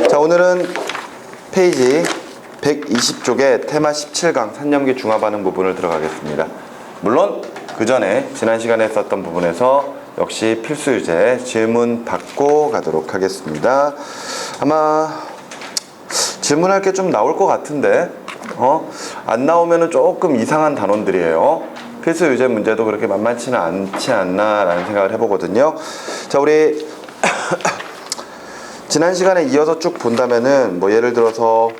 자, 오늘은 페이지 120쪽에 테마 17강 산염기 중화 반응 부분을 들어가겠습니다. 물론 그 전에 지난 시간에 썼던 부분에서 역시 필수 유제 질문 받고 가도록 하겠습니다. 아마 질문할 게 좀 나올 것 같은데 안 나오면은 조금 이상한 단원들이에요. 필수 유제 문제도 그렇게 만만치는 않지 않나 라는 생각을 해보거든요. 자, 우리 지난 시간에 이어서 쭉 본다면은 뭐 예를 들어서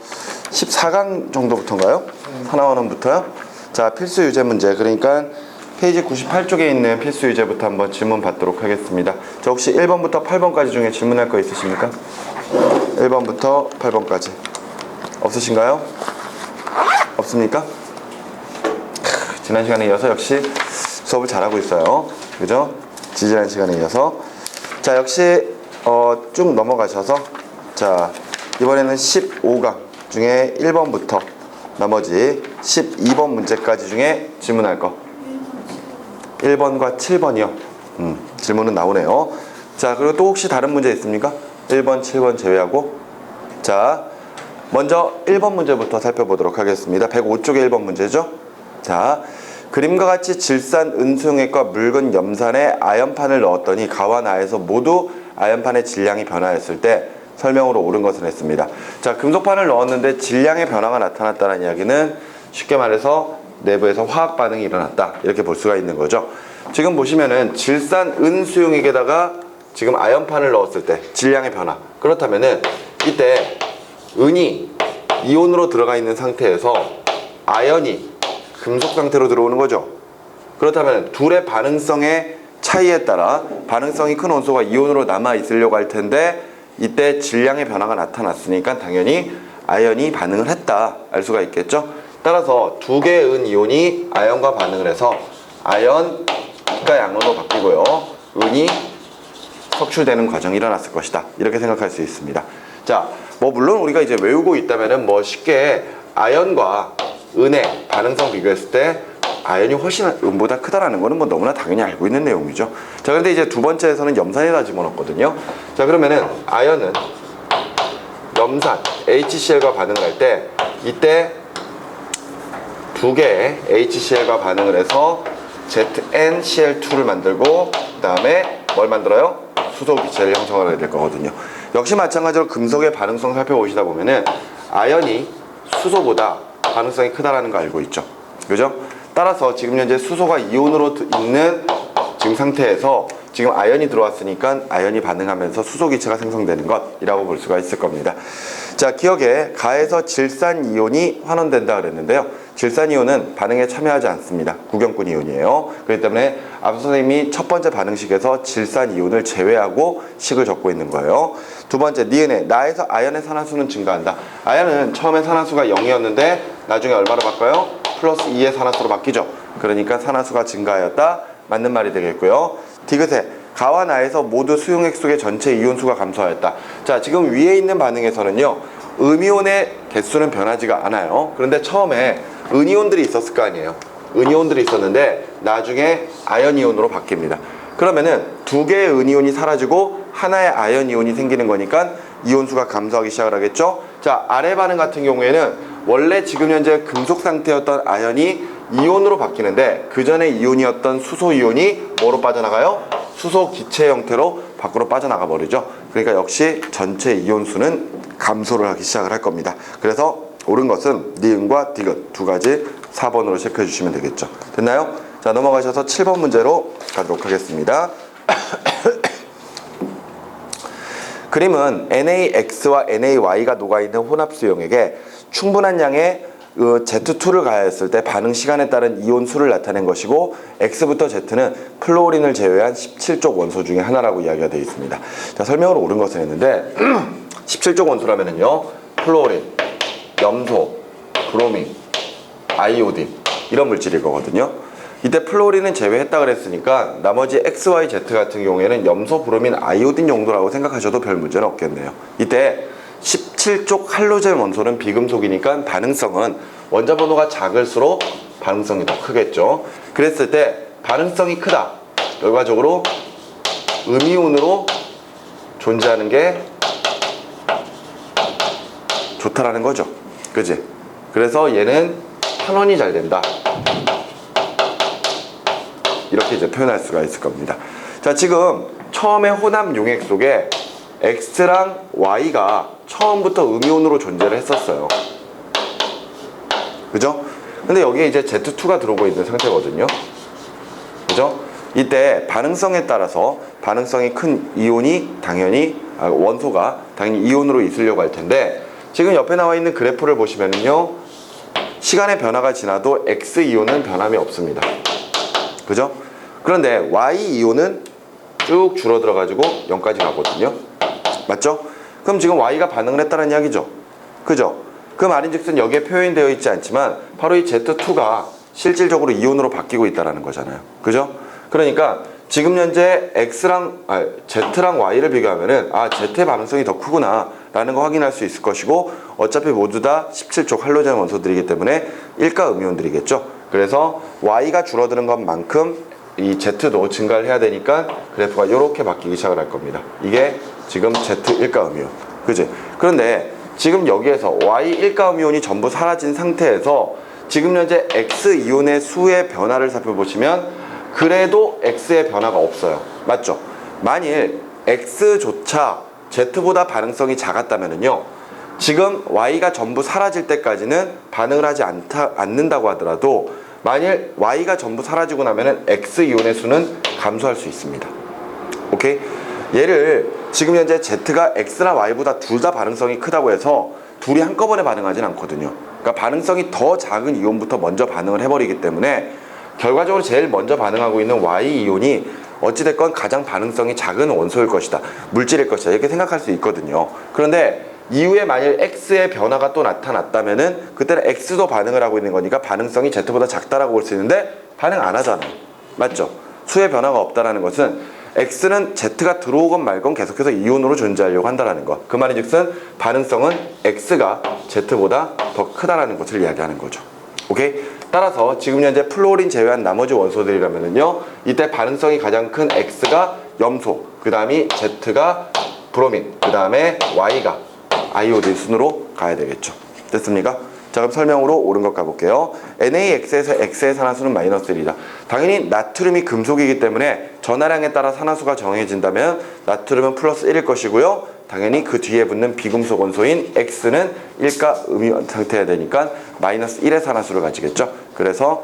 14강 정도부터인가요? 하나원원부터요? 자, 필수 유제 문제, 그러니까 페이지 98쪽에 있는 필수 유제부터 한번 질문 받도록 하겠습니다. 자, 혹시 1번부터 8번까지 중에 질문할 거 있으십니까? 1번부터 8번까지 없으신가요? 없습니까? 지난 시간에 이어서 역시 수업을 잘하고 있어요. 그죠? 지난 시간에 이어서. 자, 역시 쭉 넘어가셔서, 자, 이번에는 15강 중에 1번부터 나머지 12번 문제까지 중에 질문할 거 1번과 7번이요. 질문은 나오네요. 자, 그리고 또 혹시 다른 문제 있습니까? 1번, 7번 제외하고. 자, 먼저 1번 문제부터 살펴보도록 하겠습니다. 105쪽의 1번 문제죠. 자, 그림과 같이 질산 은수용액과 묽은 염산에 아연판을 넣었더니 가와 나에서 모두 아연판의 질량이 변화했을 때 설명으로 옳은 것은 했습니다. 자, 금속판을 넣었는데 질량의 변화가 나타났다는 이야기는 쉽게 말해서 내부에서 화학 반응이 일어났다, 이렇게 볼 수가 있는 거죠. 지금 보시면은 질산 은수용액에다가 지금 아연판을 넣었을 때 질량의 변화, 그렇다면은 이때 은이 이온으로 들어가 있는 상태에서 아연이 금속 상태로 들어오는 거죠. 그렇다면 둘의 반응성의 차이에 따라 반응성이 큰 원소가 이온으로 남아 있으려고 할 텐데 이때 질량의 변화가 나타났으니까 당연히 아연이 반응을 했다 알 수가 있겠죠. 따라서 두 개의 은 이온이 아연과 반응을 해서 아연가 양으로 바뀌고요, 은이 석출되는 과정이 일어났을 것이다, 이렇게 생각할 수 있습니다. 자, 뭐 물론 우리가 이제 외우고 있다면은 뭐 쉽게 아연과 은의 반응성 비교했을 때 아연이 훨씬 은보다 크다라는 거는 뭐 너무나 당연히 알고 있는 내용이죠. 자, 그런데 이제 두 번째에서는 염산에다 집어넣었거든요. 자, 그러면은 아연은 염산 HCl과 반응을 할 때 이때 두 개의 HCl과 반응을 해서 ZnCl2를 만들고 그 다음에 뭘 만들어요? 수소 기체를 형성하게 될 거거든요. 역시 마찬가지로 금속의 반응성 살펴보시다 보면은 아연이 수소보다 반응성이 크다라는 거 알고 있죠. 그죠? 따라서 지금 현재 수소가 이온으로 있는 지금 상태에서 지금 아연이 들어왔으니까 아연이 반응하면서 수소 기체가 생성되는 것이라고 볼 수가 있을 겁니다. 자, 기억에 가에서 질산 이온이 환원된다 그랬는데요. 질산 이온은 반응에 참여하지 않습니다. 구경꾼 이온이에요. 그렇기 때문에 앞서 선생님이 첫 번째 반응식에서 질산 이온을 제외하고 식을 적고 있는 거예요. 두 번째, 니은에 나에서 아연의 산화수는 증가한다. 아연은 처음에 산화수가 0이었는데 나중에 얼마로 바꿔요? 플러스 2의 산화수로 바뀌죠. 그러니까 산화수가 증가하였다, 맞는 말이 되겠고요. 디귿에 가와 나에서 모두 수용액 속의 전체 이온수가 감소하였다. 자, 지금 위에 있는 반응에서는요, 음이온의 개수는 변하지가 않아요. 그런데 처음에 은이온들이 있었을 거 아니에요. 은이온들이 있었는데 나중에 아연이온으로 바뀝니다. 그러면은 두 개의 은이온이 사라지고 하나의 아연이온이 생기는 거니까 이온수가 감소하기 시작을 하겠죠. 자, 아래 반응 같은 경우에는 원래 지금 현재 금속 상태였던 아연이 이온으로 바뀌는데 그 전에 이온이었던 수소 이온이 뭐로 빠져나가요? 수소 기체 형태로 밖으로 빠져나가 버리죠. 그러니까 역시 전체 이온수는 감소를 하기 시작을 할 겁니다. 그래서 옳은 것은 니은과 디귿 두 가지 4번으로 체크해 주시면 되겠죠. 됐나요? 자, 넘어가셔서 7번 문제로 가도록 하겠습니다. 그림은 NaX와 NaY가 녹아있는 혼합수용액에 충분한 양의 Z2를 가하였을 때 반응 시간에 따른 이온 수를 나타낸 것이고 X부터 Z는 플로린을 제외한 17쪽 원소 중에 하나라고 이야기가 되어 있습니다. 자, 설명으로 옳은 것을 했는데 17쪽 원소라면은요, 플로린, 염소, 브로민, 아이오딘 이런 물질일 거거든요. 이때 플로린은 제외했다 그랬으니까 나머지 X, Y, Z 같은 경우에는 염소, 브로민, 아이오딘 정도라고 생각하셔도 별 문제는 없겠네요. 이때 17쪽 할로젠 원소는 비금속이니까 반응성은 원자 번호가 작을수록 반응성이 더 크겠죠. 그랬을 때 반응성이 크다, 결과적으로 음이온으로 존재하는 게 좋다라는 거죠. 그지? 그래서 얘는 환원이 잘 된다. 이렇게 이제 표현할 수가 있을 겁니다. 자, 지금 처음에 혼합 용액 속에 X랑 Y가 처음부터 음이온으로 존재를 했었어요. 그죠? 근데 여기에 이제 Z2가 들어오고 있는 상태거든요. 그죠? 이때 반응성에 따라서 반응성이 큰 이온이 당연히 원소가 당연히 이온으로 있으려고 할 텐데, 지금 옆에 나와 있는 그래프를 보시면은요, 시간의 변화가 지나도 X이온은 변함이 없습니다. 그죠? 그런데 Y이온은 쭉 줄어들어 가지고 0까지 가거든요. 맞죠? 그럼 지금 Y가 반응을 했다는 이야기죠. 그죠? 그 말인즉슨 여기에 표현되어 있지 않지만 바로 이 Z2가 실질적으로 이온으로 바뀌고 있다는 거잖아요. 그죠? 그러니까 지금 현재 Z랑 Y를 비교하면은 Z의 반응성이 더 크구나 라는 거 확인할 수 있을 것이고, 어차피 모두 다 17족 할로젠 원소들이기 때문에 일가 음이온들이겠죠. 그래서 Y가 줄어드는 것만큼 이 Z도 증가를 해야 되니까 그래프가 이렇게 바뀌기 시작을 할 겁니다. 이게 지금 Z 일가 음이온. 그지? 그런데 지금 여기에서 Y 일가 음이온이 전부 사라진 상태에서 지금 현재 X 이온의 수의 변화를 살펴보시면 그래도 X의 변화가 없어요. 맞죠? 만일 X조차 Z보다 반응성이 작았다면요, 지금 Y가 전부 사라질 때까지는 반응을 하지 않는다고 하더라도, 만일 Y가 전부 사라지고 나면은 X이온의 수는 감소할 수 있습니다. 오케이? 얘를 지금 현재 Z가 X나 Y보다 둘 다 반응성이 크다고 해서 둘이 한꺼번에 반응하진 않거든요. 그러니까 반응성이 더 작은 이온부터 먼저 반응을 해버리기 때문에 결과적으로 제일 먼저 반응하고 있는 Y이온이 어찌됐건 가장 반응성이 작은 원소일 것이다, 물질일 것이다, 이렇게 생각할 수 있거든요. 그런데 이후에 만일 X의 변화가 또 나타났다면은 그때는 X도 반응을 하고 있는 거니까 반응성이 Z보다 작다라고 볼 수 있는데 반응 안 하잖아요. 맞죠? 수의 변화가 없다라는 것은 X는 Z가 들어오건 말건 계속해서 이온으로 존재하려고 한다는 것. 그 말인즉슨 반응성은 X가 Z보다 더 크다라는 것을 이야기하는 거죠. 오케이? 따라서 지금 현재 플로린 제외한 나머지 원소들이라면은요, 이때 반응성이 가장 큰 X가 염소, 그 다음이 Z가 브로민, 그 다음에 Y가 아이오딘 순으로 가야 되겠죠. 됐습니까? 자, 그럼 설명으로 옳은 것 가볼게요. NaX에서 X의 산화수는 마이너스 1이다. 당연히 나트륨이 금속이기 때문에 전하량에 따라 산화수가 정해진다면 나트륨은 플러스 1일 것이고요. 당연히 그 뒤에 붙는 비금속 원소인 X는 1가 음이온 상태여야 되니까 마이너스 1의 산화수를 가지겠죠. 그래서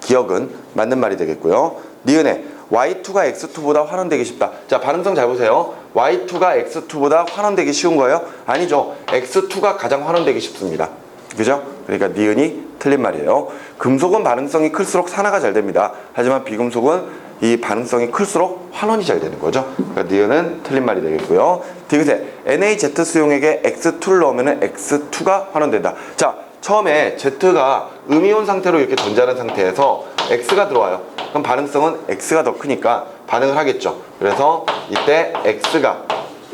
기억은 맞는 말이 되겠고요. 니은에 Y2가 X2보다 환원되기 쉽다. 자, 반응성 잘 보세요. Y2가 X2보다 환원되기 쉬운 거예요? 아니죠. X2가 가장 환원되기 쉽습니다. 그죠? 그러니까 니은이 틀린 말이에요. 금속은 반응성이 클수록 산화가 잘 됩니다. 하지만 비금속은 이 반응성이 클수록 환원이 잘 되는 거죠. 그러니까 니은은 틀린 말이 되겠고요. 디귿에 NaZ 수용액에 X2를 넣으면 X2가 환원된다. 자, 처음에 Z가 음이온 상태로 이렇게 존재하는 상태에서 X가 들어와요. 그럼 반응성은 X가 더 크니까 반응을 하겠죠. 그래서 이때 X가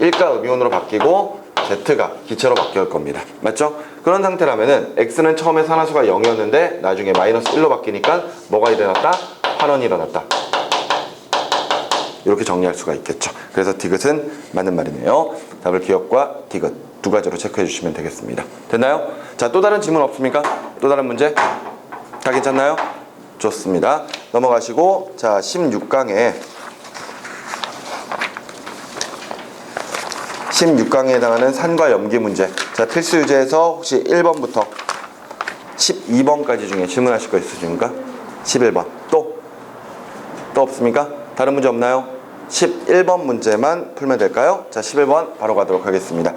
1가 음이온으로 바뀌고 Z가 기체로 바뀔 겁니다. 맞죠? 그런 상태라면은 X는 처음에 산화수가 0이었는데 나중에 마이너스 1로 바뀌니까 뭐가 일어났다? 환원이 일어났다. 이렇게 정리할 수가 있겠죠. 그래서 디귿은 맞는 말이네요. 답을 기억과 디귿 두 가지로 체크해 주시면 되겠습니다. 됐나요? 자, 또 다른 질문 없습니까? 또 다른 문제? 다 괜찮나요? 좋습니다. 넘어가시고, 자, 16강에 해당하는 산과 염기 문제. 자, 필수 유제에서 혹시 1번부터 12번까지 중에 질문하실 거 있으십니까? 11번. 또 없습니까? 다른 문제 없나요? 11번 문제만 풀면 될까요? 자, 11번 바로 가도록 하겠습니다.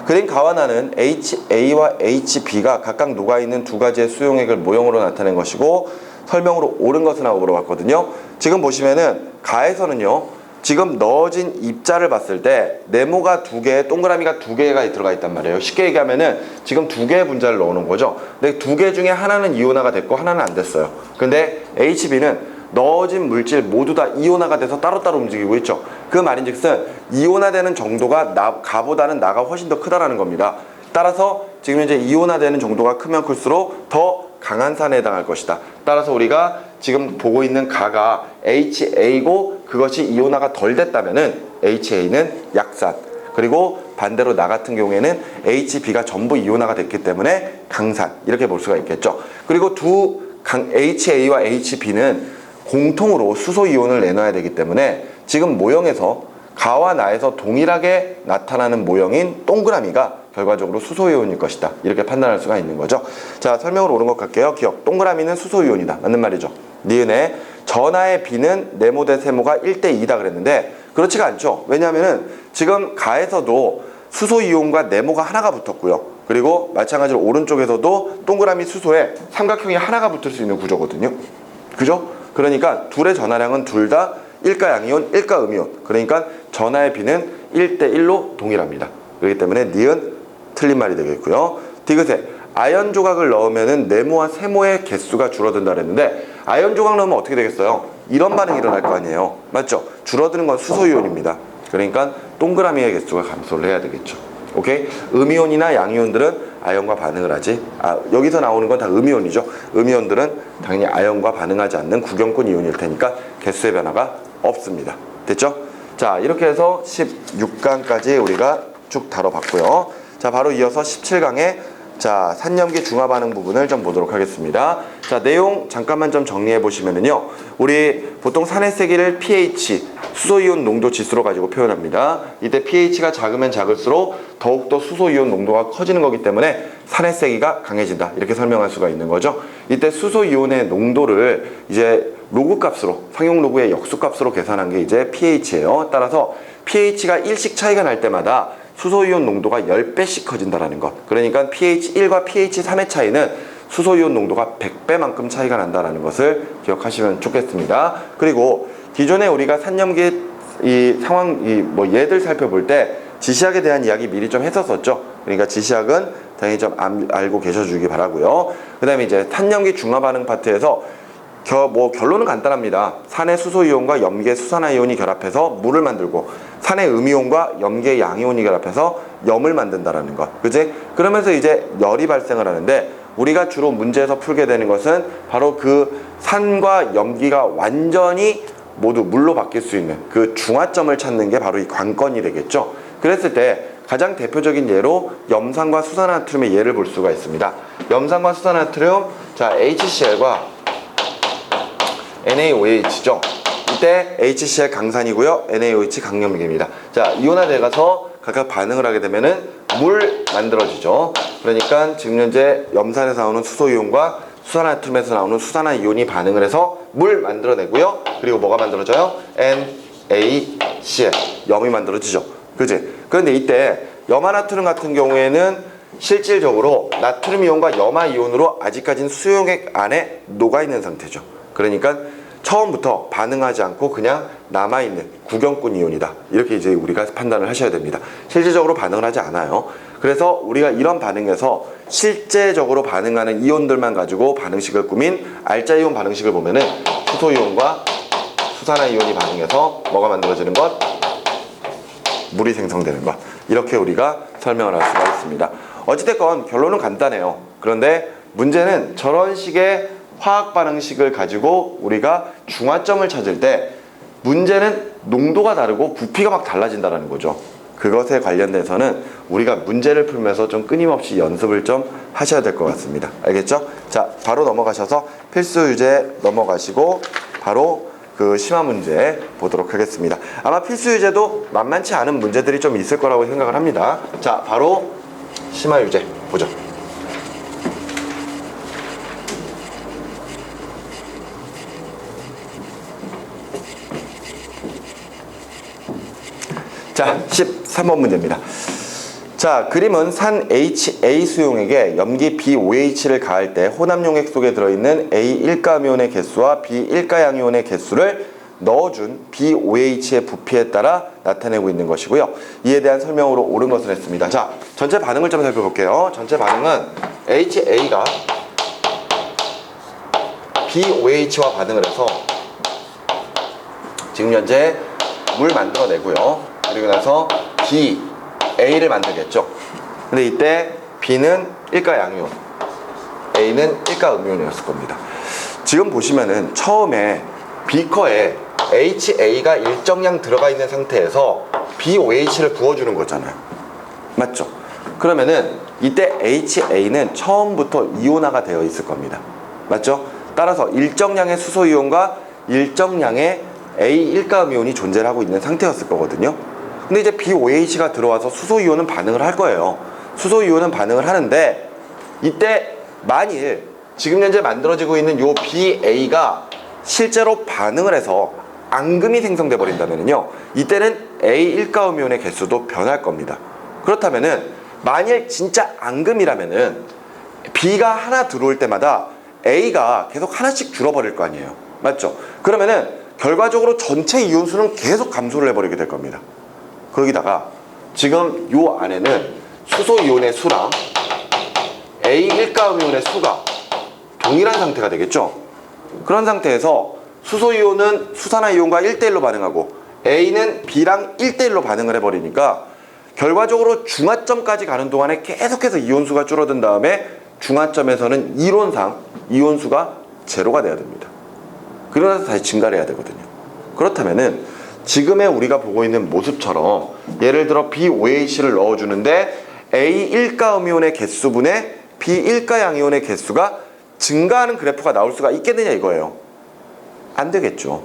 그린 가와나는 HA와 HB가 각각 녹아있는 두 가지의 수용액을 모형으로 나타낸 것이고 설명으로 옳은 것은 하고 물어봤거든요. 지금 보시면은 가에서는요, 지금 넣어진 입자를 봤을 때 네모가 두 개, 동그라미가 두 개가 들어가 있단 말이에요. 쉽게 얘기하면은 지금 두 개의 분자를 넣어놓은 거죠. 근데 두 개 중에 하나는 이온화가 됐고 하나는 안 됐어요. 근데 HB는 넣어진 물질 모두 다 이온화가 돼서 따로따로 움직이고 있죠. 그 말인즉슨 이온화되는 정도가 가보다는 나가 훨씬 더 크다라는 겁니다. 따라서 지금 현재 이온화되는 정도가 크면 클수록 더 강한 산에 해당할 것이다. 따라서 우리가 지금 보고 있는 가가 HA고 그것이 이온화가 덜 됐다면은 HA는 약산, 그리고 반대로 나 같은 경우에는 HB가 전부 이온화가 됐기 때문에 강산 이렇게 볼 수가 있겠죠. 그리고 HA와 HB는 공통으로 수소 이온을 내놔야 되기 때문에 지금 모형에서 가와 나에서 동일하게 나타나는 모형인 동그라미가 결과적으로 수소이온일 것이다. 이렇게 판단할 수가 있는 거죠. 자, 설명으로 옳은 것 갈게요. 기억. 동그라미는 수소이온이다. 맞는 말이죠. 니은에 전하의 B는 네모 대 세모가 1대2다 그랬는데 그렇지가 않죠. 왜냐하면은 지금 가에서도 수소이온과 네모가 하나가 붙었고요. 그리고 마찬가지로 오른쪽에서도 동그라미 수소에 삼각형이 하나가 붙을 수 있는 구조거든요. 그죠? 그러니까 둘의 전하량은 둘 다 1가 양이온, 1가 음이온. 그러니까 전하의 B는 1대1로 동일합니다. 그렇기 때문에 니은 틀린 말이 되겠고요. 디귿에 아연 조각을 넣으면은 네모와 세모의 개수가 줄어든다 그랬는데 아연 조각 넣으면 어떻게 되겠어요? 이런 반응이 일어날 거 아니에요. 맞죠? 줄어드는 건 수소이온입니다. 그러니까 동그라미의 개수가 감소를 해야 되겠죠. 오케이? 음이온이나 양이온들은 아연과 반응을 하지. 여기서 나오는 건 다 음이온이죠. 음이온들은 당연히 아연과 반응하지 않는 구경꾼 이온일 테니까 개수의 변화가 없습니다. 됐죠? 자, 이렇게 해서 16강까지 우리가 쭉 다뤄봤고요. 자, 바로 이어서 17강에 자, 산염기 중화 반응 부분을 좀 보도록 하겠습니다. 자, 내용 잠깐만 좀 정리해 보시면은요. 우리 보통 산의 세기를 pH, 수소이온 농도 지수로 가지고 표현합니다. 이때 pH가 작으면 작을수록 더욱더 수소이온 농도가 커지는 거기 때문에 산의 세기가 강해진다. 이렇게 설명할 수가 있는 거죠. 이때 수소이온의 농도를 이제 로그 값으로, 상용 로그의 역수 값으로 계산한 게 이제 pH예요. 따라서 pH가 1씩 차이가 날 때마다 수소이온 농도가 10배씩 커진다는 것. 그러니까 pH 1과 pH 3의 차이는 수소이온 농도가 100배만큼 차이가 난다는 것을 기억하시면 좋겠습니다. 그리고 기존에 우리가 산염기 이 상황, 얘들 살펴볼 때 지시학에 대한 이야기 미리 좀 했었었죠. 그러니까 지시학은 당연히 좀 알고 계셔주기 바라고요. 그 다음에 이제 산염기 중화 반응 파트에서 결론은 간단합니다. 산의 수소이온과 염기의 수산화이온이 결합해서 물을 만들고 산의 음이온과 염기의 양이온이 결합해서 염을 만든다라는 것. 그지? 그러면서 이제 열이 발생을 하는데 우리가 주로 문제에서 풀게 되는 것은 바로 그 산과 염기가 완전히 모두 물로 바뀔 수 있는 그 중화점을 찾는 게 바로 이 관건이 되겠죠. 그랬을 때 가장 대표적인 예로 염산과 수산화나트륨의 예를 볼 수가 있습니다. 염산과 수산화나트륨, 자, HCl과 NaOH죠. 이때 HCl 강산이고요. NaOH 강염기입니다. 자, 이온화돼 가서 각각 반응을 하게 되면은 물 만들어지죠. 그러니까 지금 현재 염산에서 나오는 수소이온과 수산화나트륨에서 나오는 수산화이온이 반응을 해서 물 만들어내고요. 그리고 뭐가 만들어져요? NaCl, 염이 만들어지죠. 그지? 그런데 이때 염화나트륨 같은 경우에는 실질적으로 나트륨 이온과 염화 이온으로 아직까지는 수용액 안에 녹아있는 상태죠. 그러니까 처음부터 반응하지 않고 그냥 남아있는 구경꾼 이온이다. 이렇게 이제 우리가 판단을 하셔야 됩니다. 실질적으로 반응을 하지 않아요. 그래서 우리가 이런 반응에서 실제적으로 반응하는 이온들만 가지고 반응식을 꾸민 알짜이온 반응식을 보면은 수소이온과 수산화이온이 반응해서 뭐가 만들어지는 것? 물이 생성되는 것. 이렇게 우리가 설명을 할 수가 있습니다. 어찌됐건 결론은 간단해요. 그런데 문제는 저런 식의 화학 반응식을 가지고 우리가 중화점을 찾을 때 문제는 농도가 다르고 부피가 막 달라진다는 거죠. 그것에 관련돼서는 우리가 문제를 풀면서 좀 끊임없이 연습을 좀 하셔야 될 것 같습니다. 알겠죠? 자, 바로 넘어가셔서 필수 유제 넘어가시고 바로 그 심화 문제 보도록 하겠습니다. 아마 필수 유제도 만만치 않은 문제들이 좀 있을 거라고 생각을 합니다. 자, 바로 심화 유제 보죠. 자, 13번 문제입니다. 자, 그림은 산 HA 수용액에 염기 BOH를 가할 때 혼합용액 속에 들어있는 A1가미온의 개수와 B1가양이온의 개수를 넣어준 BOH의 부피에 따라 나타내고 있는 것이고요. 이에 대한 설명으로 옳은 것을 했습니다. 자, 전체 반응을 좀 살펴볼게요. 전체 반응은 HA가 BOH와 반응을 해서 지금 현재 물 만들어내고요. 그리고 나서 A를 만들겠죠. 근데 이때 B는 1가 양이온, A는 1가 음이온이었을 겁니다. 지금 보시면은 처음에 비커에 HA가 일정량 들어가 있는 상태에서 BOH를 부어주는 거잖아요. 맞죠? 그러면은 이때 HA는 처음부터 이온화가 되어 있을 겁니다. 맞죠? 따라서 일정량의 수소이온과 일정량의 A1가음이온이 존재를 하고 있는 상태였을 거거든요. 근데 이제 BOH가 들어와서 수소이온은 반응을 할 거예요. 수소이온은 반응을 하는데 이때 만일 지금 현재 만들어지고 있는 요 BA가 실제로 반응을 해서 앙금이 생성돼 버린다면요, 이때는 A1가음이온의 개수도 변할 겁니다. 그렇다면은 만일 진짜 앙금이라면은 B가 하나 들어올 때마다 A가 계속 하나씩 줄어버릴 거 아니에요. 맞죠? 그러면은 결과적으로 전체 이온수는 계속 감소를 해버리게 될 겁니다. 거기다가 지금 요 안에는 수소이온의 수랑 A1가음이온의 수가 동일한 상태가 되겠죠? 그런 상태에서 수소이온은 수산화이온과 1대1로 반응하고 A는 B랑 1대1로 반응을 해버리니까 결과적으로 중화점까지 가는 동안에 계속해서 이온수가 줄어든 다음에 중화점에서는 이론상 이온수가 제로가 돼야 됩니다. 그러면서 다시 증가를 해야 되거든요. 그렇다면은 지금의 우리가 보고 있는 모습처럼 예를 들어 BOH를 넣어주는데 A1가음이온의 개수분의 B1가양이온의 개수가 증가하는 그래프가 나올 수가 있겠느냐 이거예요. 안 되겠죠.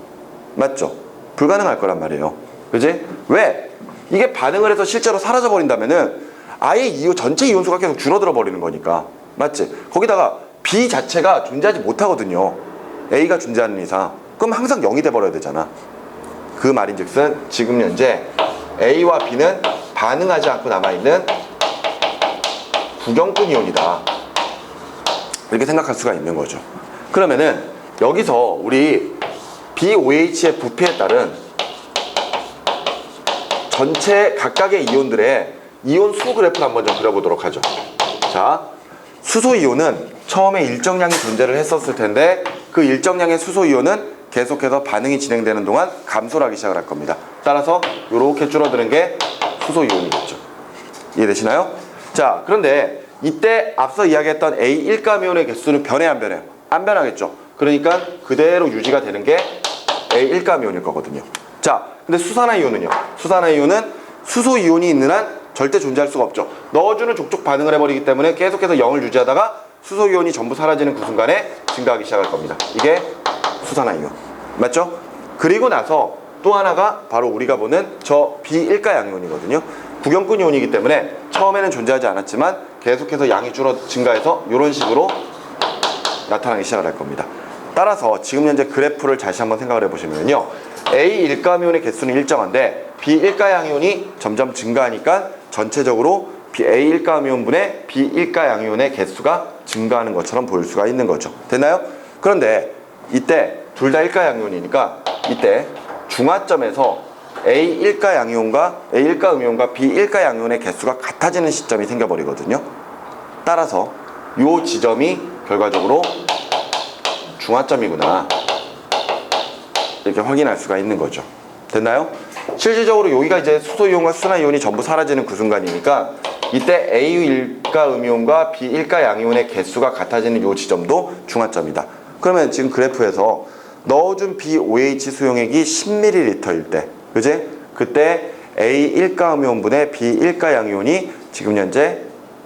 맞죠? 불가능할 거란 말이에요. 그지? 왜? 이게 반응을 해서 실제로 사라져 버린다면은 아예 전체 이온수가 계속 줄어들어 버리는 거니까. 맞지? 거기다가 B 자체가 존재하지 못하거든요. A가 존재하는 이상. 그럼 항상 0이 돼 버려야 되잖아. 그 말인즉슨 지금 현재 A와 B는 반응하지 않고 남아있는 구경꾼 이온이다. 이렇게 생각할 수가 있는 거죠. 그러면은 여기서 우리 BOH의 부피에 따른 전체 각각의 이온들의 이온 수 그래프를 한번 좀 그려보도록 하죠. 자, 수소이온은 처음에 일정량이 존재를 했었을 텐데 그 일정량의 수소이온은 계속해서 반응이 진행되는 동안 감소를 하기 시작을 할 겁니다. 따라서 이렇게 줄어드는 게 수소이온이겠죠. 이해되시나요? 자, 그런데 이때 앞서 이야기했던 A1가미온의 개수는 변해 안 변해요? 안 변하겠죠. 그러니까 그대로 유지가 되는 게 A1가미온일 거거든요. 자, 근데 수산화이온은요? 수산화이온은 수소이온이 있는 한 절대 존재할 수가 없죠. 넣어주는 족족 반응을 해버리기 때문에 계속해서 0을 유지하다가 수소이온이 전부 사라지는 그 순간에 증가하기 시작할 겁니다. 이게 수산화이온. 맞죠? 그리고 나서 또 하나가 바로 우리가 보는 저 B1가양이온이거든요. 구경꾼 이온이기 때문에 처음에는 존재하지 않았지만 계속해서 양이 증가해서 이런 식으로 나타나기 시작을 할 겁니다. 따라서 지금 현재 그래프를 다시 한번 생각을 해보시면요, A1가미온의 개수는 일정한데 B1가양이온이 점점 증가하니까 전체적으로 A1가미온분의 B1가양이온의 개수가 증가하는 것처럼 보일 수가 있는 거죠. 됐나요? 그런데 이때 둘 다 1가양이온이니까 이때 중화점에서 A1가양이온과 A1가음이온과 B1가양이온의 개수가 같아지는 시점이 생겨버리거든요. 따라서 이 지점이 결과적으로 중화점이구나 이렇게 확인할 수가 있는 거죠. 됐나요? 실질적으로 여기가 이제 수소이온과 수산화이온이 전부 사라지는 그 순간이니까 이때 A1가음이온과 B1가양이온의 개수가 같아지는 이 지점도 중화점이다. 그러면 지금 그래프에서 넣어준 BOH 수용액이 10ml일 때, 그지? 그때 A1가음이온분의 B1가양이온이 지금 현재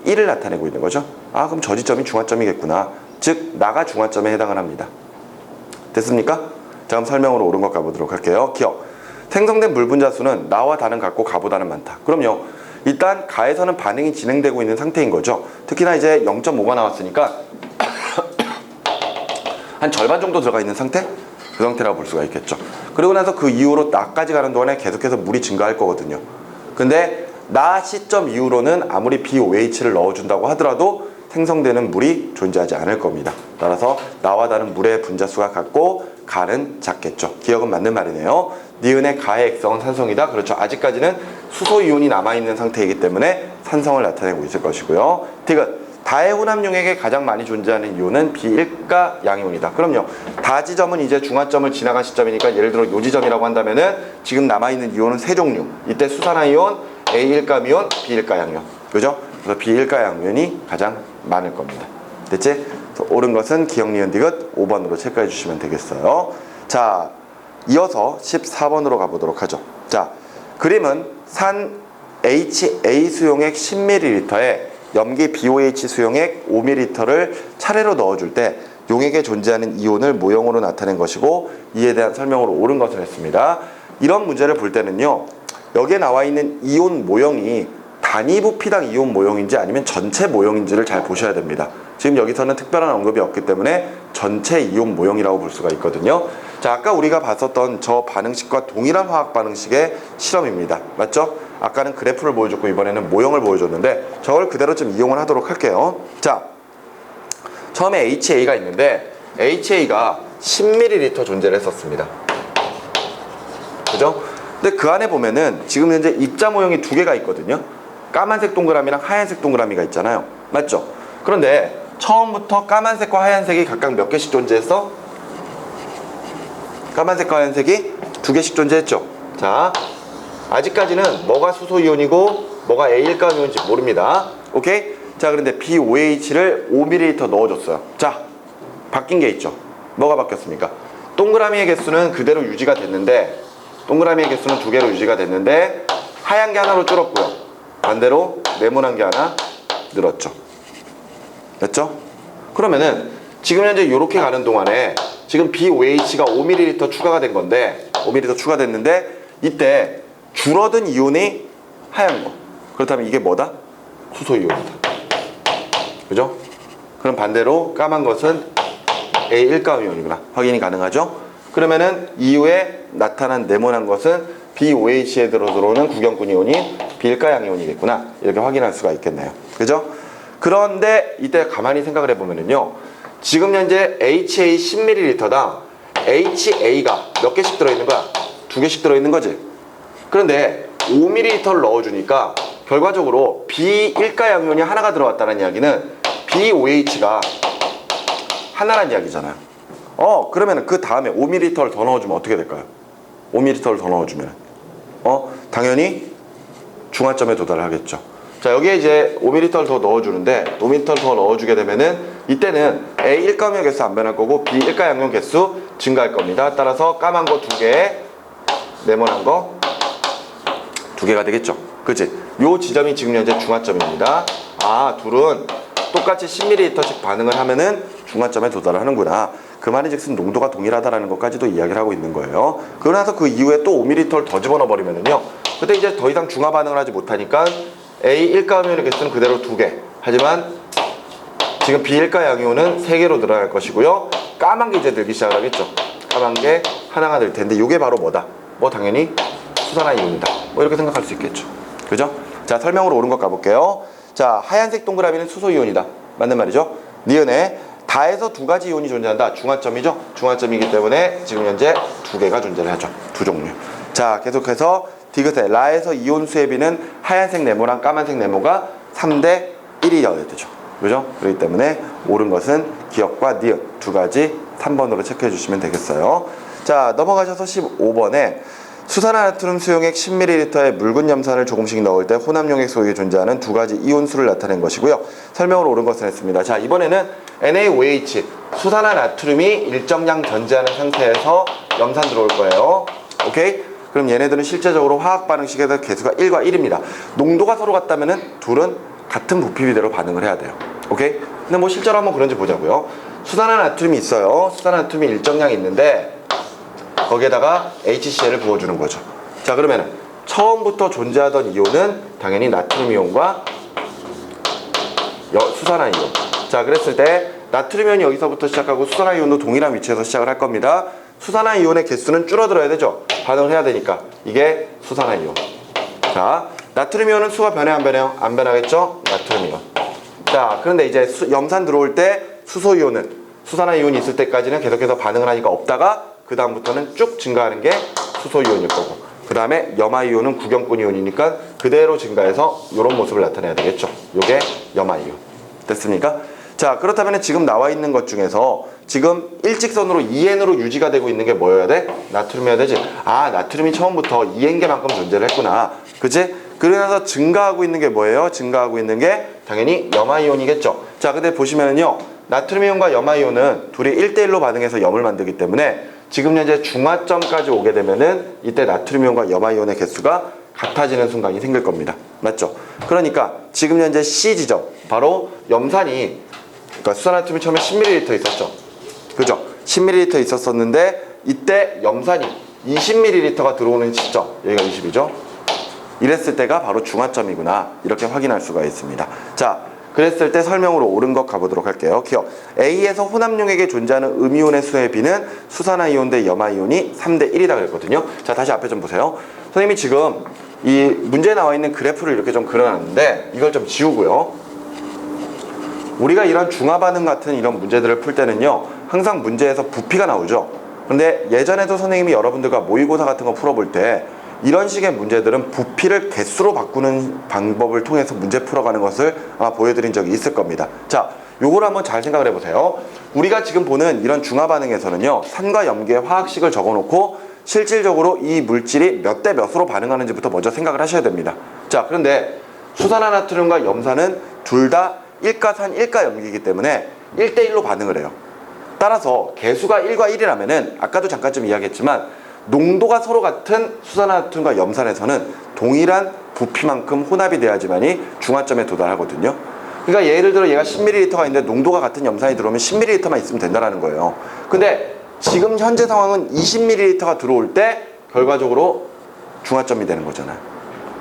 1을 나타내고 있는 거죠. 아, 그럼 저 지점이 중화점이겠구나. 즉, 나가 중화점에 해당을 합니다. 됐습니까? 자, 그럼 설명으로 옳은 것 가보도록 할게요. 기억. 생성된 물 분자수는 나와 다는 같고 가보다는 많다. 그럼요. 일단 가에서는 반응이 진행되고 있는 상태인 거죠. 특히나 이제 0.5가 나왔으니까 한 절반 정도 들어가 있는 상태? 그 상태라고 볼 수가 있겠죠. 그리고 나서 그 이후로 나까지 가는 동안에 계속해서 물이 증가할 거거든요. 근데 나 시점 이후로는 아무리 BOH를 넣어준다고 하더라도 생성되는 물이 존재하지 않을 겁니다. 따라서 나와 다른 물의 분자수가 같고 가는 작겠죠. 기억은 맞는 말이네요. 니은의 가의 액성은 산성이다. 그렇죠. 아직까지는 수소이온이 남아있는 상태이기 때문에 산성을 나타내고 있을 것이고요. 디귿. 다의 혼합용액에 가장 많이 존재하는 이온은 B1가 양이온이다. 그럼요. 다 지점은 이제 중화점을 지나간 시점이니까 예를 들어 요 지점이라고 한다면은 지금 남아있는 이온은 세 종류. 이때 수산화이온, A1가미온, B1가 양이온. 그죠? 그래서 B1가 양이온이 가장 많을 겁니다. 됐지? 옳은 것은 기억, 니은, 디귿 5번으로 체크해 주시면 되겠어요. 자, 이어서 14번으로 가보도록 하죠. 자, 그림은 산 HA 수용액 10ml에 염기 BOH 수용액 5ml를 차례로 넣어줄 때 용액에 존재하는 이온을 모형으로 나타낸 것이고 이에 대한 설명으로 옳은 것을 했습니다. 이런 문제를 볼 때는요. 여기에 나와 있는 이온 모형이 단위 부피당 이온 모형인지 아니면 전체 모형인지를 잘 보셔야 됩니다. 지금 여기서는 특별한 언급이 없기 때문에 전체 이온 모형이라고 볼 수가 있거든요. 자, 아까 우리가 봤었던 저 반응식과 동일한 화학 반응식의 실험입니다. 맞죠? 아까는 그래프를 보여줬고 이번에는 모형을 보여줬는데 저걸 그대로 좀 이용을 하도록 할게요. 자, 처음에 HA가 있는데 HA가 10ml 존재를 했었습니다. 그죠? 근데 그 안에 보면은 지금 현재 입자 모형이 두 개가 있거든요. 까만색 동그라미랑 하얀색 동그라미가 있잖아요. 맞죠? 그런데 처음부터 까만색과 하얀색이 각각 몇 개씩 존재했어? 까만색과 하얀색이 두 개씩 존재했죠. 자, 아직까지는 뭐가 수소이온이고 뭐가 A일가이온인지 모릅니다. 오케이? 자, 그런데 BOH를 5ml 넣어줬어요. 자, 바뀐 게 있죠. 뭐가 바뀌었습니까? 동그라미의 개수는 그대로 유지가 됐는데 동그라미의 개수는 두 개로 유지가 됐는데 하얀 게 하나로 줄었고요. 반대로 네모난 게 하나 늘었죠. 됐죠? 그러면은 지금 현재 이렇게 가는 동안에 지금 BOH가 5ml 추가가 된 건데 5ml 추가됐는데 이때 줄어든 이온이 하얀 거. 그렇다면 이게 뭐다? 수소이온이다. 그죠? 그럼 반대로 까만 것은 A일가이온이구나. 확인이 가능하죠? 그러면은 이후에 나타난 네모난 것은 BOH에 들어오는 구경꾼 이온이 B일가양 이온이겠구나. 이렇게 확인할 수가 있겠네요. 그죠? 그런데 이때 가만히 생각을 해보면은요. 지금 현재 HA 10ml당 HA가 몇 개씩 들어있는 거야? 두 개씩 들어있는 거지. 그런데 5ml를 넣어주니까 결과적으로 B일가양이온이 하나가 들어왔다는 이야기는 BOH가 하나란 이야기잖아요. 그러면 그 다음에 5ml를 더 넣어주면 어떻게 될까요? 5ml를 더 넣어주면 당연히 중화점에 도달을 하겠죠. 자, 여기에 이제 5ml를 더 넣어주는데 5ml를 더 넣어주게 되면은 이때는 A1가염 개수 안 변할 거고 B1가양염 개수 증가할 겁니다. 따라서 까만 거 2개, 네모난 거 2개가 되겠죠. 그치? 요 지점이 지금 현재 중화점입니다. 아, 둘은 똑같이 10ml씩 반응을 하면은 중화점에 도달을 하는구나. 그 말이 즉슨 농도가 동일하다라는 것까지도 이야기를 하고 있는 거예요. 그러고 나서 그 이후에 또 5ml를 더 집어넣어 버리면은요. 그때 이제 더 이상 중화 반응을 하지 못하니까 A1가염의 개수는 그대로 2개. 하지만 지금 B일가 양이온은 3개로 늘어날 것이고요. 까만 게 이제 늘기 시작을 하겠죠. 까만 게 하나가 늘 텐데 이게 바로 뭐다? 뭐 당연히 수산화이온이다. 뭐 이렇게 생각할 수 있겠죠. 그죠? 자, 설명으로 옳은 것 가볼게요. 자, 하얀색 동그라미는 수소이온이다. 맞는 말이죠? 니은에 다에서 두 가지 이온이 존재한다. 중화점이죠? 중화점이기 때문에 지금 현재 2개가 존재를 하죠. 두 종류. 자, 계속해서 디귿에 라에서 이온 수의 비는 하얀색 네모랑 까만색 네모가 3대 1이어야 되죠. 그죠? 그렇기 때문에 옳은 것은 기억과 니은 두 가지 3번으로 체크해 주시면 되겠어요. 자, 넘어가셔서 15번에 수산화나트륨 수용액 10ml에 묽은 염산을 조금씩 넣을 때 혼합용액 속에 존재하는 두 가지 이온수를 나타낸 것이고요. 설명으로 옳은 것을 했습니다. 자, 이번에는 NaOH 수산화나트륨이 일정량 존재하는 상태에서 염산 들어올 거예요. 오케이? 그럼 얘네들은 실제적으로 화학 반응식에서 개수가 1과 1입니다. 농도가 서로 같다면은 둘은 같은 부피 비대로 반응을 해야 돼요. 오케이? 근데 뭐 실제로 한번 그런지 보자고요. 수산화나트륨이 있어요. 수산화나트륨이 일정량이 있는데 거기에다가 HCl을 부어주는 거죠. 자, 그러면 처음부터 존재하던 이온은 당연히 나트륨 이온과 수산화 이온. 자, 그랬을 때 나트륨 이온이 여기서부터 시작하고 수산화 이온도 동일한 위치에서 시작을 할 겁니다. 수산화 이온의 개수는 줄어들어야 되죠. 반응을 해야 되니까. 이게 수산화 이온. 자, 나트륨 이온은 수가 변해 안 변해요? 안 변하겠죠? 나트륨 이온. 자, 그런데 이제 염산 들어올 때 수소 이온은 수산화 이온이 있을 때까지는 계속해서 반응을 하니까 없다가 그 다음부터는 쭉 증가하는 게 수소 이온일 거고, 그 다음에 염화 이온은 구경꾼 이온이니까 그대로 증가해서 이런 모습을 나타내야 되겠죠. 요게 염화 이온. 됐습니까? 자, 그렇다면 지금 나와 있는 것 중에서 지금 일직선으로 2N으로 유지가 되고 있는 게 뭐여야 돼? 나트륨이어야 되지. 아, 나트륨이 처음부터 2N개만큼 존재를 했구나. 그치? 그러면서 증가하고 있는 게 뭐예요? 증가하고 있는 게 당연히 염화이온이겠죠. 자, 근데 보시면은요, 나트륨 이온과 염화이온은 둘이 1대1로 반응해서 염을 만들기 때문에 지금 현재 중화점까지 오게 되면은 이때 나트륨 이온과 염화이온의 개수가 같아지는 순간이 생길 겁니다. 맞죠? 그러니까 지금 현재 C 지점 바로 염산이 그러니까 수산화투미 처음에 10ml 있었죠. 그죠? 10ml 있었었는데 이때 염산이 20ml가 들어오는 시점 여기가 20이죠. 이랬을 때가 바로 중화점이구나 이렇게 확인할 수가 있습니다. 자, 그랬을 때 설명으로 옳은 것 가보도록 할게요. 기억 A에서 혼합용액에 존재하는 음이온의 수에 비는 수산화이온 대 염화이온이 3대 1이다 그랬거든요. 자, 다시 앞에 좀 보세요. 선생님이 지금 이 문제에 나와 있는 그래프를 이렇게 좀 그려놨는데 이걸 좀 지우고요. 우리가 이런 중화반응 같은 이런 문제들을 풀 때는요 항상 문제에서 부피가 나오죠. 근데 예전에도 선생님이 여러분들과 모의고사 같은 거 풀어볼 때 이런 식의 문제들은 부피를 개수로 바꾸는 방법을 통해서 문제 풀어가는 것을 아마 보여드린 적이 있을 겁니다. 자, 요걸 한번 잘 생각을 해보세요. 우리가 지금 보는 이런 중화반응에서는요 산과 염기의 화학식을 적어놓고 실질적으로 이 물질이 몇 대 몇으로 반응하는지부터 먼저 생각을 하셔야 됩니다. 자, 그런데 수산화나트륨과 염산은 둘 다 일가산 일가염기이기 때문에 1대1로 반응을 해요. 따라서 개수가 1과 1이라면은 아까도 잠깐 좀 이야기했지만 농도가 서로 같은 수산화나트륨과 염산에서는 동일한 부피만큼 혼합이 돼야지만이 중화점에 도달하거든요. 그러니까 예를 들어 얘가 10ml가 있는데 농도가 같은 염산이 들어오면 10ml만 있으면 된다는 거예요. 근데 지금 현재 상황은 20ml가 들어올 때 결과적으로 중화점이 되는 거잖아요.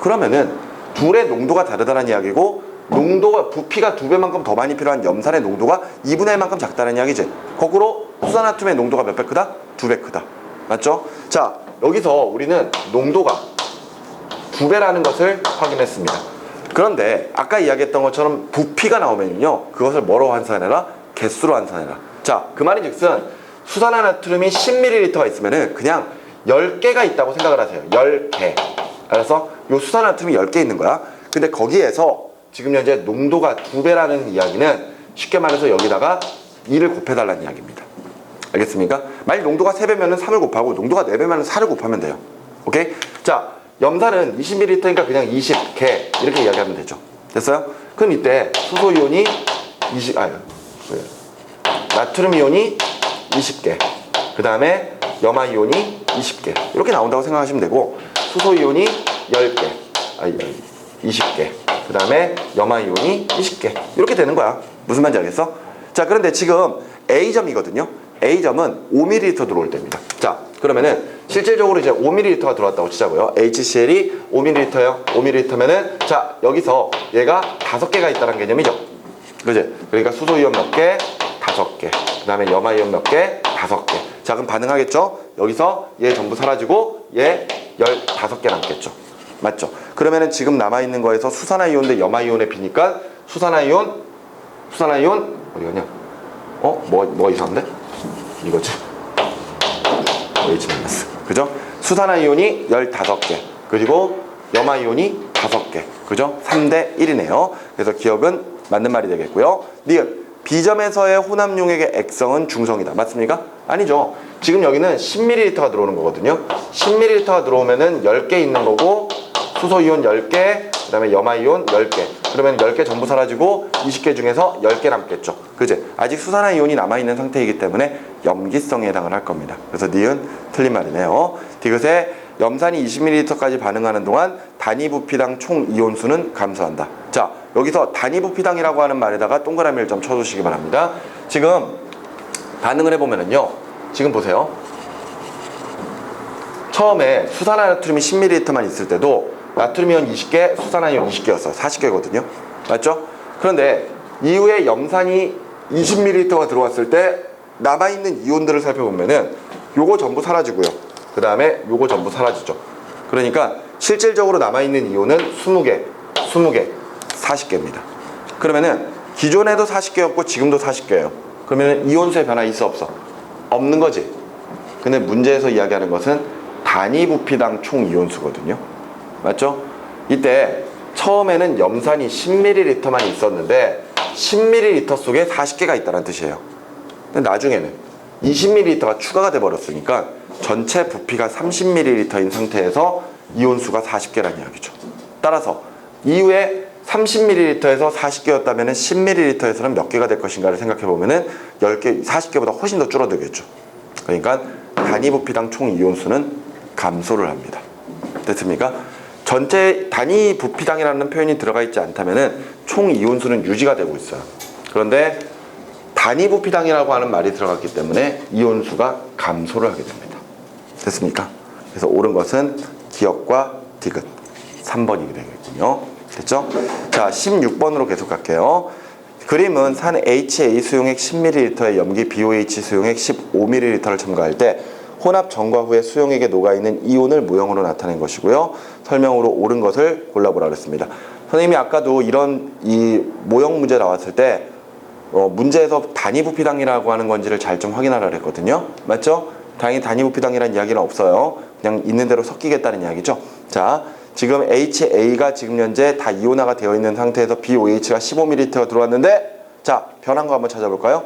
그러면은 둘의 농도가 다르다는 이야기고 농도가 부피가 2배만큼 더 많이 필요한 염산의 농도가 2분의 1만큼 작다는 이야기지. 거꾸로 수산화툼의 농도가 몇 배 크다? 2배 크다. 맞죠? 자, 여기서 우리는 농도가 2배라는 것을 확인했습니다. 그런데 아까 이야기했던 것처럼 부피가 나오면요 그것을 뭐로 환산해라? 개수로 환산해라. 자, 그 말인 즉슨 수산화나트륨이 10ml가 있으면은 그냥 10개가 있다고 생각을 하세요. 10개. 알았어? 요 수산화나트륨이 10개 있는 거야. 근데 거기에서 지금 현재 농도가 2배라는 이야기는 쉽게 말해서 여기다가 2를 곱해달라는 이야기입니다. 알겠습니까? 만약 농도가 3배면 3을 곱하고 농도가 4배면 4를 곱하면 돼요. 오케이? 자, 염산은 20ml니까 그냥 20개 이렇게 이야기하면 되죠. 됐어요? 그럼 이때 수소이온이 나트륨 이온이 20개, 그 다음에 염화이온이 20개 이렇게 나온다고 생각하시면 되고 수소이온이 10개, 20개, 그 다음에 염화이온이 20개 이렇게 되는 거야. 무슨 말인지 알겠어? 자, 그런데 지금 A점이거든요. A점은 5ml 들어올 때입니다. 자, 그러면은 실질적으로 이제 5ml가 들어왔다고 치자고요. HCl이 5ml예요. 5ml면은 자, 여기서 얘가 5개가 있다는 개념이죠. 그지? 그러니까 수소이온 몇 개? 5개. 그 다음에 염화이온 몇 개? 5개. 자, 그럼 반응하겠죠? 여기서 얘 전부 사라지고 얘 15개 남겠죠. 맞죠? 그러면은 지금 남아있는 거에서 수산화이온 대 염화이온에 비니까 수산화이온 어디 갔냐? 뭐가 이상한데? 이거지? H 마이너스. 그죠? 수산화이온이 15개. 그리고 염화이온이 5개. 그죠? 3대 1이네요. 그래서 기억은 맞는 말이 되겠고요. 니은 B점에서의 혼합용액의 액성은 중성이다. 맞습니까? 아니죠. 지금 여기는 10ml가 들어오는 거거든요. 10ml가 들어오면은 10개 있는 거고 수소이온 10개, 그 다음에 염화이온 10개. 그러면 10개 전부 사라지고 20개 중에서 10개 남겠죠. 그지? 아직 수산화이온이 남아있는 상태이기 때문에 염기성에 해당을 할 겁니다. 그래서 니은 틀린 말이네요. 디귿에 염산이 20ml까지 반응하는 동안 단위 부피당 총 이온수는 감소한다. 자, 여기서 단위 부피당이라고 하는 말에다가 동그라미를 좀 쳐주시기 바랍니다. 지금 반응을 해보면은요. 지금 보세요. 처음에 수산화나트륨이 10ml만 있을 때도 나트륨이온 20개, 수산화이온 20개였어. 40개거든요. 맞죠? 그런데 이후에 염산이 20ml가 들어왔을 때 남아있는 이온들을 살펴보면은 요거 전부 사라지고요. 그 다음에 요거 전부 사라지죠. 그러니까 실질적으로 남아있는 이온은 20개, 40개입니다. 그러면은 기존에도 40개였고 지금도 40개예요. 그러면 이온수의 변화 있어 없어? 없는 거지. 근데 문제에서 이야기하는 것은 단위 부피당 총 이온수거든요. 맞죠? 이때 처음에는 염산이 10ml만 있었는데 10ml 속에 40개가 있다는 뜻이에요. 근데 나중에는 20ml가 추가가 돼 버렸으니까 전체 부피가 30ml인 상태에서 이온수가 40개라는 이야기죠. 따라서 이후에 30ml에서 40개였다면 10ml에서는 몇 개가 될 것인가를 생각해 보면은 10개, 40개보다 훨씬 더 줄어들겠죠. 그러니까 단위 부피당 총 이온수는 감소를 합니다. 됐습니까? 전체 단위 부피당이라는 표현이 들어가 있지 않다면은 총 이온수는 유지가 되고 있어요. 그런데 단위 부피당이라고 하는 말이 들어갔기 때문에 이온수가 감소를 하게 됩니다. 됐습니까? 그래서 옳은 것은 기억과 디귿 3번이 되겠군요. 됐죠? 자, 16번으로 계속 갈게요. 그림은 산 HA 수용액 10ml에 염기 BOH 수용액 15ml를 첨가할 때 혼합 전과 후에 수용액에 녹아있는 이온을 모형으로 나타낸 것이고요. 설명으로 옳은 것을 골라보라 그랬습니다. 선생님이 아까도 이런 이 모형 문제 나왔을 때 문제에서 단위 부피당이라고 하는 건지를 잘 좀 확인하라 그랬거든요. 맞죠? 당연히 단위 부피당이라는 이야기는 없어요. 그냥 있는 대로 섞이겠다는 이야기죠. 자, 지금 HA가 지금 현재 다 이온화가 되어 있는 상태에서 BOH가 15ml가 들어왔는데, 자, 변한 거 한번 찾아볼까요?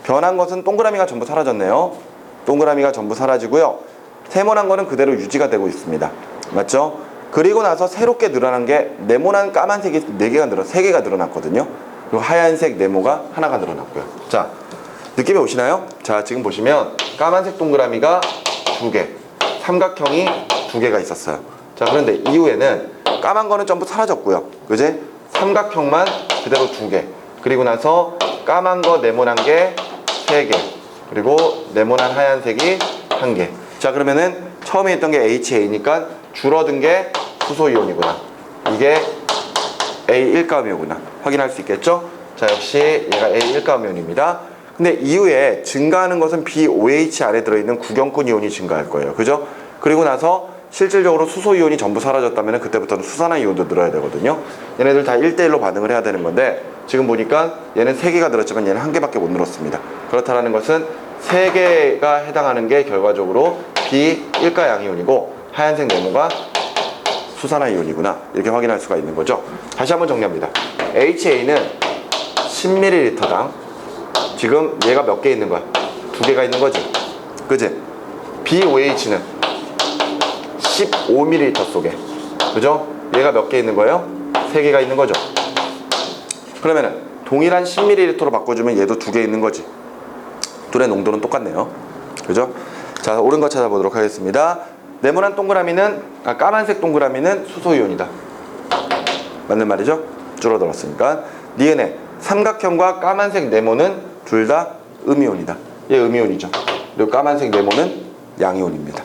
변한 것은 동그라미가 전부 사라졌네요. 동그라미가 전부 사라지고요. 세모난 거는 그대로 유지가 되고 있습니다. 맞죠? 그리고 나서 새롭게 늘어난 게 네모난 까만색이 3개가 늘어났거든요. 그리고 하얀색 네모가 하나가 늘어났고요. 자, 느낌이 오시나요? 자, 지금 보시면 까만색 동그라미가 2개, 삼각형이 2개가 있었어요. 자, 그런데 이후에는 까만 거는 전부 사라졌고요. 그지? 삼각형만 그대로 2개. 그리고 나서 까만 거 네모난 게 3개. 그리고 네모난 하얀색이 1개. 자, 그러면은 처음에 있던 게 HA니까 줄어든 게 수소이온이구나. 이게 A1가음이오구나. 확인할 수 있겠죠? 자, 역시 얘가 A1가음이온입니다. 근데 이후에 증가하는 것은 BOH 안에 들어있는 구경권 이온이 증가할 거예요. 그죠? 그리고 나서 실질적으로 수소이온이 전부 사라졌다면 그때부터는 수산화 이온도 늘어야 되거든요. 얘네들 다 1대1로 반응을 해야 되는 건데 지금 보니까 얘는 3개가 늘었지만 얘는 1개밖에 못 늘었습니다. 그렇다는 것은 3개가 해당하는 게 결과적으로 B1가 양이온이고 하얀색 네모가 수산화 이온이구나. 이렇게 확인할 수가 있는 거죠. 다시 한번 정리합니다. HA는 10ml당 지금 얘가 몇 개 있는 거야? 2개가 있는 거지. 그지? BOH는 15ml 속에. 그죠? 얘가 몇 개 있는 거예요? 3개가 있는 거죠. 그러면은 동일한 10ml로 바꿔주면 얘도 2개 있는 거지. 둘의 농도는 똑같네요. 그죠? 자, 옳은 거 찾아보도록 하겠습니다. 네모난 동그라미는, 까만색 동그라미는 수소이온이다. 맞는 말이죠? 줄어들었으니까. 니은의 삼각형과 까만색 네모는 둘 다 음이온이다. 얘 음이온이죠. 그리고 까만색 네모는 양이온입니다.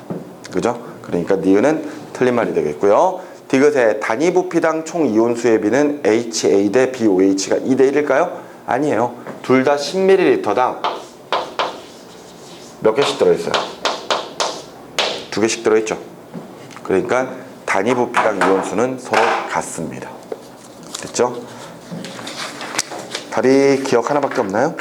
그죠? 그러니까 니은은 틀린 말이 되겠고요. 디귿의 단위 부피당 총 이온수의 비는 HA 대 BOH가 2대 1일까요? 아니에요. 둘 다 10ml당 몇 개씩 들어있어요? 2개씩 들어있죠. 그러니까 단위 부피당 이온수는 서로 같습니다. 됐죠? 답이 기억 하나밖에 없나요?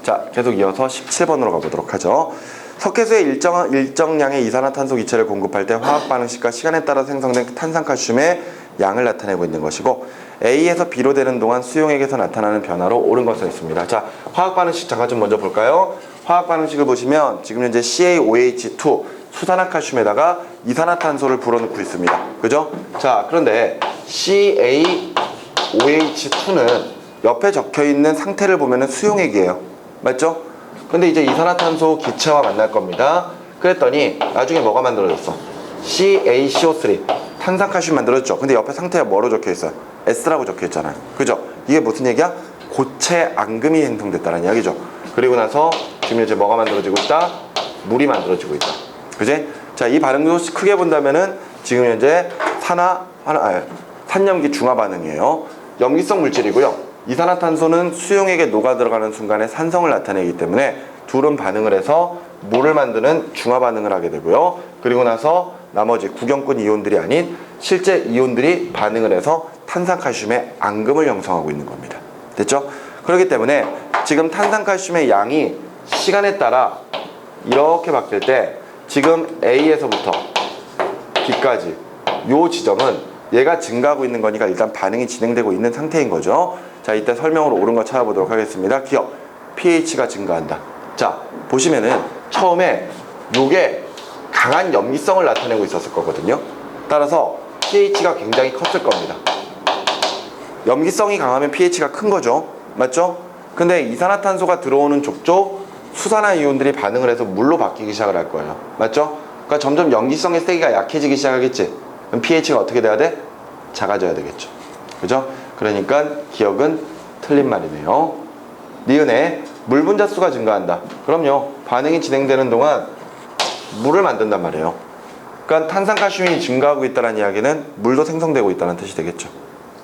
자, 계속 이어서 17번으로 가보도록 하죠. 석회수에 일정량의 이산화탄소 기체를 공급할 때 화학 반응식과 시간에 따라 생성된 탄산칼슘의 양을 나타내고 있는 것이고 A에서 B로 되는 동안 수용액에서 나타나는 변화로 옳은 것을 했습니다. 자, 화학 반응식 잠깐 좀 먼저 볼까요? 화학 반응식을 보시면 지금 현재 CaOH2 수산화칼슘에다가 이산화탄소를 불어넣고 있습니다. 그죠? 자, 그런데 CaOH2는 옆에 적혀있는 상태를 보면 수용액이에요. 맞죠? 근데 이제 이산화탄소 기체와 만날 겁니다. 그랬더니 나중에 뭐가 만들어졌어? CaCO3 탄산칼슘 만들어졌죠. 근데 옆에 상태가 뭐로 적혀있어요? S라고 적혀있잖아요. 그죠? 이게 무슨 얘기야? 고체 앙금이 형성됐다는 이야기죠. 그리고 나서 지금 이제 뭐가 만들어지고 있다? 물이 만들어지고 있다. 그지? 자, 이 반응도 크게 본다면은 지금 현재 산염기 중화 반응이에요. 염기성 물질이고요. 이산화탄소는 수용액에 녹아 들어가는 순간에 산성을 나타내기 때문에 둘은 반응을 해서 물을 만드는 중화 반응을 하게 되고요. 그리고 나서 나머지 구경권 이온들이 아닌 실제 이온들이 반응을 해서 탄산칼슘의 앙금을 형성하고 있는 겁니다. 됐죠? 그렇기 때문에 지금 탄산칼슘의 양이 시간에 따라 이렇게 바뀔 때 지금 A에서부터 B까지 요 지점은 얘가 증가하고 있는 거니까 일단 반응이 진행되고 있는 상태인 거죠. 자, 이때 설명으로 옳은 거 찾아보도록 하겠습니다. 기억, pH가 증가한다. 자, 보시면은 처음에 요게 강한 염기성을 나타내고 있었을 거거든요. 따라서 pH가 굉장히 컸을 겁니다. 염기성이 강하면 pH가 큰 거죠. 맞죠? 근데 이산화탄소가 들어오는 족족 수산화 이온들이 반응을 해서 물로 바뀌기 시작을 할 거예요. 맞죠? 그러니까 점점 염기성의 세기가 약해지기 시작하겠지. 그럼 pH가 어떻게 돼야 돼? 작아져야 되겠죠. 그죠? 그러니까 기억은 틀린 말이네요. 니은에 물 분자수가 증가한다. 그럼요. 반응이 진행되는 동안 물을 만든단 말이에요. 그러니까 탄산칼슘이 증가하고 있다는 이야기는 물도 생성되고 있다는 뜻이 되겠죠.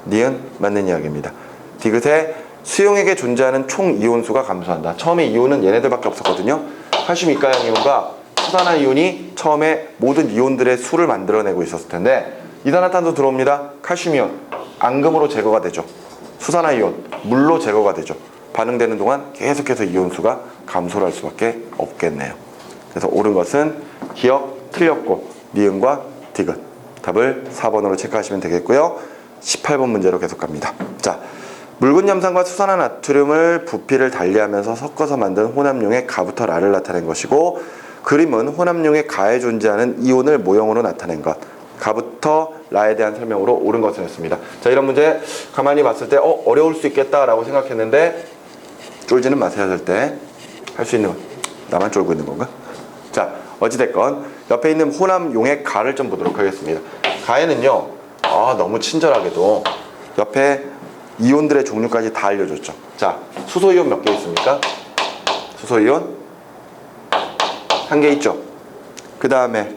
니은 맞는 이야기입니다. 디귿에 수용액에 존재하는 총 이온수가 감소한다. 처음에 이온은 얘네들밖에 없었거든요. 칼슘 이가양 이온과 수산화 이온이 처음에 모든 이온들의 수를 만들어내고 있었을 텐데 이산화탄소 들어옵니다. 칼슘 이온 앙금으로 제거가 되죠. 수산화 이온 물로 제거가 되죠. 반응되는 동안 계속해서 이온수가 감소를 할 수밖에 없겠네요. 그래서 옳은 것은 기억 틀렸고 니은과 디귿. 답을 4번으로 체크하시면 되겠고요. 18번 문제로 계속 갑니다. 자, 묽은 염산과 수산화 나트륨을 부피를 달리하면서 섞어서 만든 혼합용의 가부터 라를 나타낸 것이고, 그림은 혼합용의 가에 존재하는 이온을 모형으로 나타낸 것. 가부터 라에 대한 설명으로 옳은 것을 했습니다. 자, 이런 문제 가만히 봤을 때 어려울 수 있겠다라고 생각했는데 쫄지는 마세요. 절대. 할 수 있는 건 나만 쫄고 있는 건가? 자, 어찌됐건 옆에 있는 혼합용의 가를 좀 보도록 하겠습니다. 가에는요, 너무 친절하게도 옆에 이온들의 종류까지 다 알려줬죠. 자, 수소이온 몇 개 있습니까? 수소이온 한 개 있죠. 그 다음에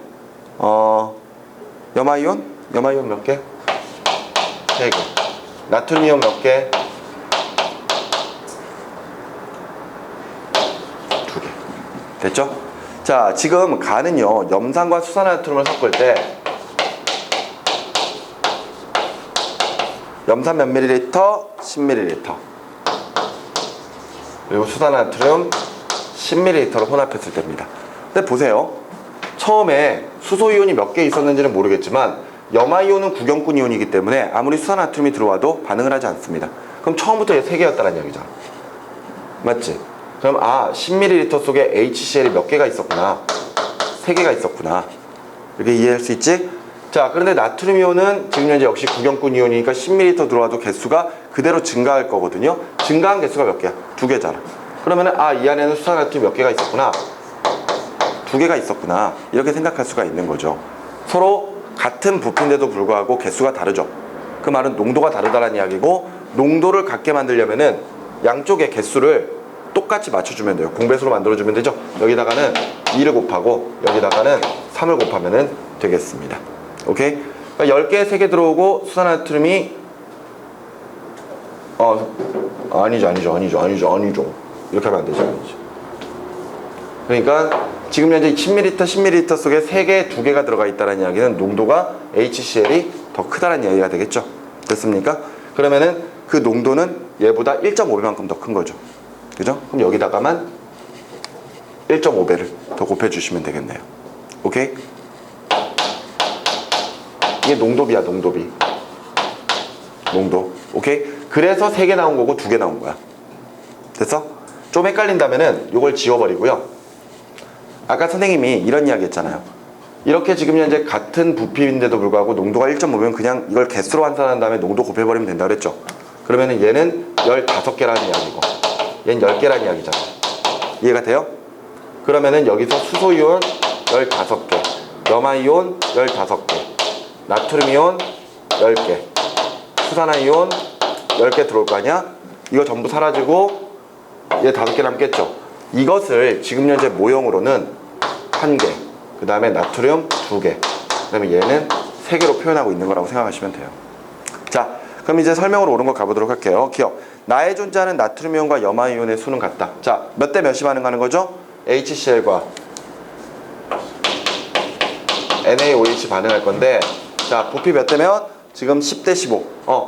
염화이온 몇 개? 3개. 나트륨이온 몇 개? 2개. 됐죠? 자, 지금 가는요, 염산과 수산화나트륨을 섞을 때 염산 몇 ml? 10ml. 그리고 수산화나트륨 10ml로 혼합했을 때입니다. 근데 보세요. 처음에 수소이온이 몇 개 있었는지는 모르겠지만 염화이온은 구경꾼 이온이기 때문에 아무리 수산화나트륨이 들어와도 반응을 하지 않습니다. 그럼 처음부터 3개였다는 이야기잖아. 맞지? 그럼 10ml 속에 HCl이 몇 개가 있었구나. 3개가 있었구나. 이렇게 이해할 수 있지? 자, 그런데 나트륨 이온은 지금 현재 역시 구경꾼 이온이니까 10ml 들어와도 개수가 그대로 증가할 거거든요. 증가한 개수가 몇 개야? 2개잖아. 그러면은 이 안에는 수산화나트륨 몇 개가 있었구나. 2개가 있었구나. 이렇게 생각할 수가 있는 거죠. 서로 같은 부피인데도 불구하고 개수가 다르죠. 그 말은 농도가 다르다는 이야기고, 농도를 같게 만들려면은 양쪽의 개수를 똑같이 맞춰주면 돼요. 공배수로 만들어주면 되죠. 여기다가는 2를 곱하고 여기다가는 3을 곱하면 되겠습니다. 오케이? 그러니까 10개에 3개 들어오고 수산화나트륨이 아니죠. 이렇게 하면 안 되죠. 그러니까 지금 현재 10ml 속에 3개, 2개가 들어가 있다는 이야기는 농도가 HCl이 더 크다는 이야기가 되겠죠. 됐습니까? 그러면은 그 농도는 얘보다 1.5배만큼 더 큰 거죠. 그죠? 그럼 여기다가만 1.5배를 더 곱해주시면 되겠네요. 오케이? 이게 농도비야, 농도비. 농도. 오케이? 그래서 3개 나온 거고 2개 나온 거야. 됐어? 좀 헷갈린다면은 이걸 지워버리고요. 아까 선생님이 이런 이야기 했잖아요. 이렇게 지금 현재 같은 부피인데도 불구하고 농도가 1.5면 그냥 이걸 개수로 환산한 다음에 농도 곱해버리면 된다 그랬죠. 그러면은 얘는 15개라는 이야기고 얘는 10개라는 이야기잖아. 이해가 돼요? 그러면은 여기서 수소이온 15개, 염화이온 15개, 나트륨이온 10개, 수산화이온 10개 들어올 거 아니야? 이거 전부 사라지고 얘 5개 남겠죠. 이것을 지금 현재 모형으로는 1개, 그 다음에 나트륨 2개, 그 다음에 얘는 3개로 표현하고 있는 거라고 생각하시면 돼요. 자, 그럼 이제 설명으로 옳은 거 가보도록 할게요. 기억. 나에 존재하는 나트륨이온과 염화이온의 수는 같다. 자, 몇 대 몇이 반응하는 거죠? HCl과 NaOH 반응할 건데, 자, 부피 몇 대면? 지금 10대 15.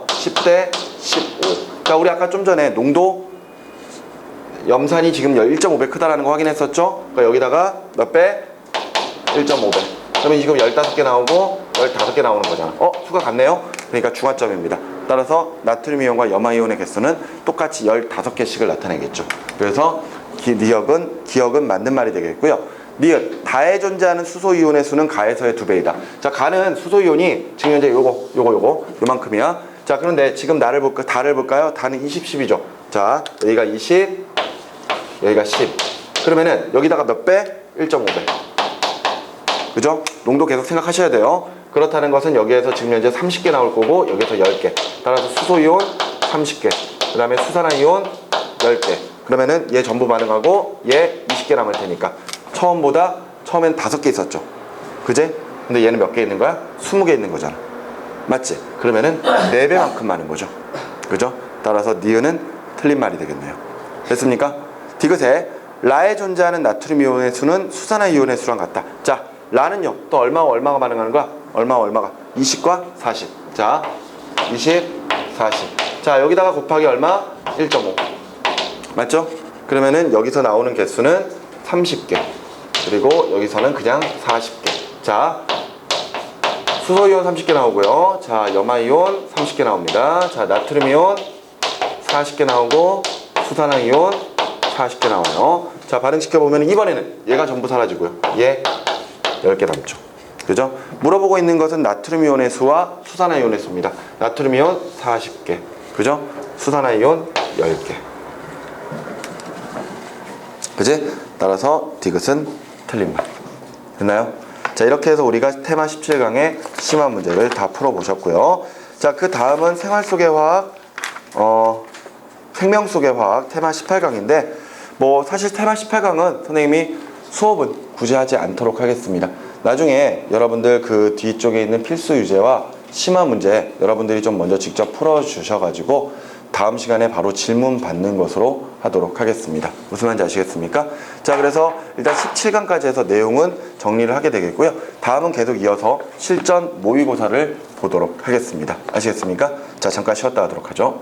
10대 15. 자, 우리 아까 좀 전에 농도 염산이 지금 1.5배 크다라는 거 확인했었죠? 그러니까 여기다가 몇 배? 1.5배. 그러면 지금 15개 나오고 15개 나오는 거잖아. 수가 같네요? 그러니까 중화점입니다. 따라서 나트륨이온과 염화이온의 개수는 똑같이 15개씩을 나타내겠죠. 그래서 기억은 맞는 말이 되겠고요. 니은, 다에 존재하는 수소이온의 수는 가에서의 2배이다. 자, 가는 수소이온이 지금 현재 요만큼이야. 자, 그런데 지금 다를 볼까요? 다는 20, 10이죠. 자, 여기가 20, 여기가 10. 그러면은 여기다가 몇 배? 1.5배. 그죠? 농도 계속 생각하셔야 돼요. 그렇다는 것은 여기에서 지금 현재 30개 나올 거고 여기서 10개. 따라서 수소이온 30개. 그 다음에 수산화이온 10개. 그러면은 얘 전부 반응하고 얘 20개 남을 테니까 처음엔 5개 있었죠. 그제? 근데 얘는 몇 개 있는 거야? 20개 있는 거잖아. 맞지? 그러면은 4배만큼 많은 거죠. 그죠? 따라서 니은은 틀린 말이 되겠네요. 됐습니까? 디귿에 라에 존재하는 나트륨 이온의 수는 수산화 이온의 수랑 같다. 자, 라는요. 또 얼마가 반응하는 거야? 얼마가? 20과 40. 자, 20, 40. 자, 여기다가 곱하기 얼마? 1.5. 맞죠? 그러면은 여기서 나오는 개수는 30개. 그리고 여기서는 그냥 40개. 자, 수소이온 30개 나오고요. 자, 염화이온 30개 나옵니다. 자, 나트륨이온 40개 나오고 수산화이온 40개 나와요. 자, 반응시켜보면 이번에는 얘가 전부 사라지고요. 얘 10개 남죠. 그죠? 물어보고 있는 것은 나트륨이온의 수와 수산화이온의 수입니다. 나트륨이온 40개. 그죠? 수산화이온 10개. 그지? 따라서 디귿은 틀린 말. 됐나요? 자, 이렇게 해서 우리가 테마 17강의 심화 문제를 다 풀어보셨고요. 자, 그 다음은 생활 속의 화학, 생명 속의 화학 테마 18강인데 뭐 사실 테마 18강은 선생님이 수업은 굳이 하지 않도록 하겠습니다. 나중에 여러분들 그 뒤쪽에 있는 필수 유제와 심화 문제 여러분들이 좀 먼저 직접 풀어주셔가지고 다음 시간에 바로 질문 받는 것으로 하도록 하겠습니다. 무슨 말인지 아시겠습니까? 자, 그래서 일단 17강까지 해서 내용은 정리를 하게 되겠고요. 다음은 계속 이어서 실전 모의고사를 보도록 하겠습니다. 아시겠습니까? 자, 잠깐 쉬었다 하도록 하죠.